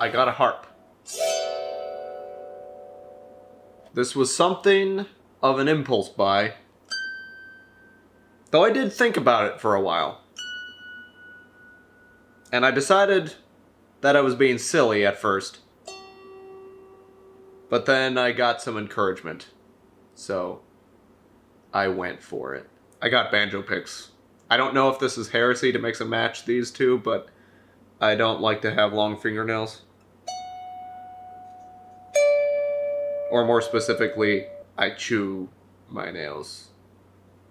I got a harp. This was something of an impulse buy, though I did think about it for a while. And I decided that I was being silly at first. But then I got some encouragement. So I went for it. I got banjo picks. I don't know if this is heresy to mix and match these two, but I don't like to have long fingernails. Or more specifically, I chew my nails.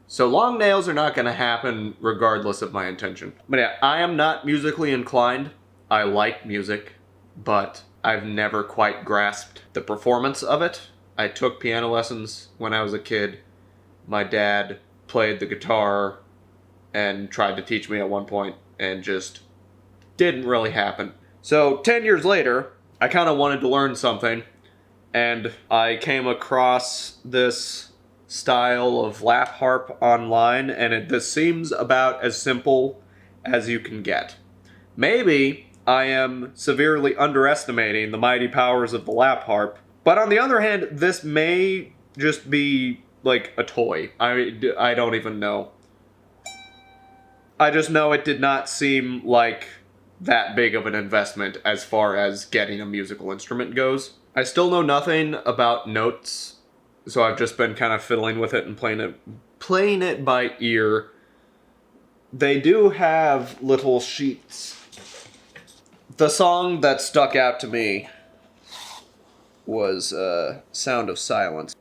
So long nails are not going to happen regardless of my intention. But yeah, I am not musically inclined. I like music, but I've never quite grasped the performance of it. I took piano lessons when I was a kid. My dad played the guitar and tried to teach me at one point and just didn't really happen. So 10 years later, I kind of wanted to learn something, and I came across this style of lap harp online, and this seems about as simple as you can get. Maybe I am severely underestimating the mighty powers of the lap harp, but on the other hand, this may just be like a toy. I don't even know. I just know it did not seem like that big of an investment as far as getting a musical instrument goes. I still know nothing about notes, so I've just been kind of fiddling with it and playing it by ear. They do have little sheets. The song that stuck out to me was Sound of Silence.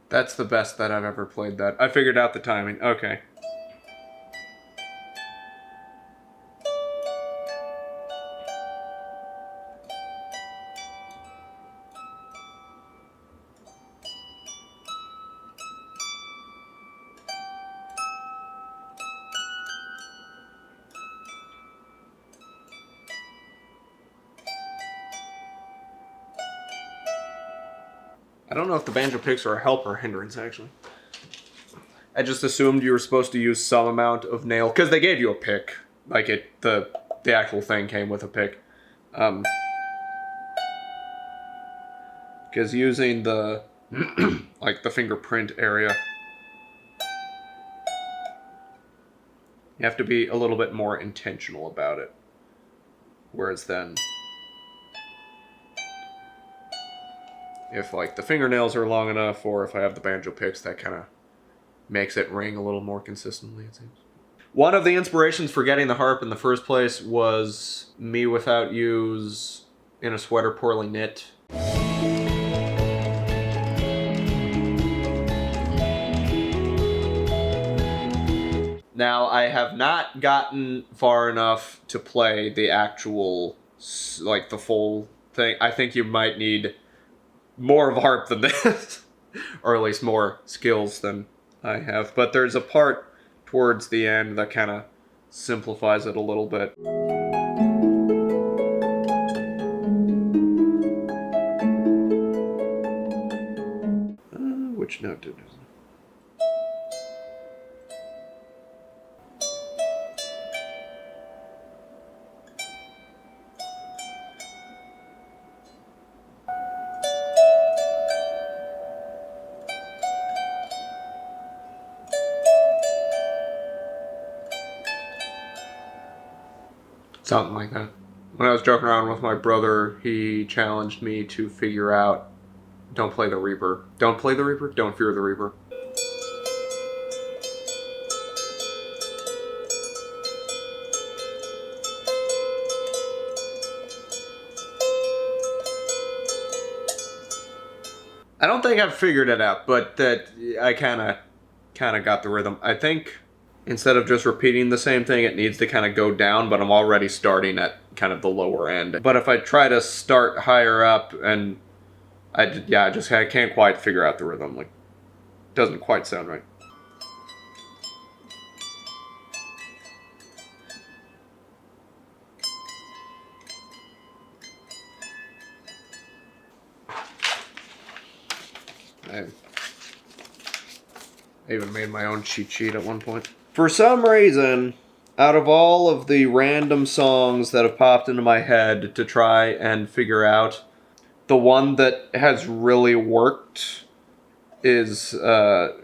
That's the best that I've ever played that. I figured out the timing. Okay. I don't know if the banjo picks are a help or a hindrance, actually. I just assumed you were supposed to use some amount of nail, because they gave you a pick. Like, the actual thing came with a pick. Because using the, like, the fingerprint area, you have to be a little bit more intentional about it. Whereas then, if, like, the fingernails are long enough, or if I have the banjo picks, that kind of makes it ring a little more consistently, it seems. One of the inspirations for getting the harp in the first place was Me Without You's In a Sweater Poorly Knit. Now, I have not gotten far enough to play the actual, like, the full thing. I think you might need more of a harp than this, or at least more skills than I have. But there's a part towards the end that kind of simplifies it a little bit. Which note did it? Something like that. When I was joking around with my brother, he challenged me to figure out, don't play the Reaper. Don't play the Reaper? Don't fear the Reaper. I don't think I've figured it out, but that I kind of got the rhythm. I think instead of just repeating the same thing, it needs to kind of go down, but I'm already starting at kind of the lower end. But if I try to start higher up, and I can't quite figure out the rhythm. Like, it doesn't quite sound right. I even made my own cheat sheet at one point. For some reason, out of all of the random songs that have popped into my head to try and figure out, the one that has really worked is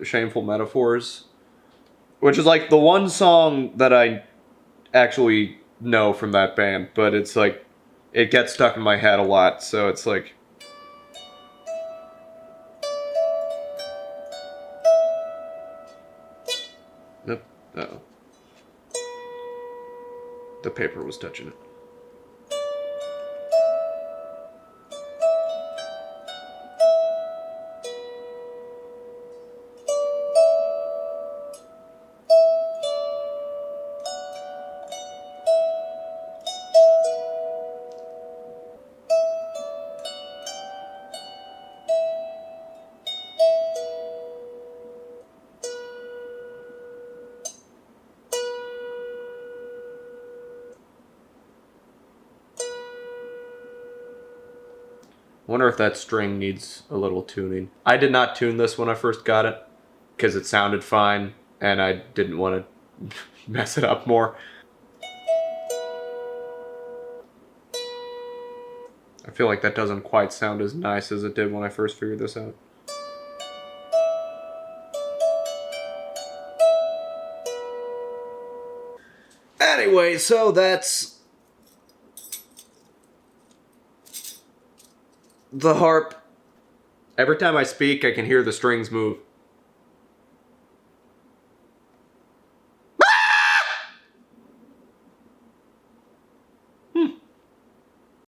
Shameful Metaphors, which is like the one song that I actually know from that band, but it's like, it gets stuck in my head a lot, so it's like... Nope. Uh-oh. The paper was touching it. Wonder if that string needs a little tuning. I did not tune this when I first got it, because it sounded fine, and I didn't want to mess it up more. I feel like that doesn't quite sound as nice as it did when I first figured this out. Anyway, so that's the harp. Every time I speak, I can hear the strings move.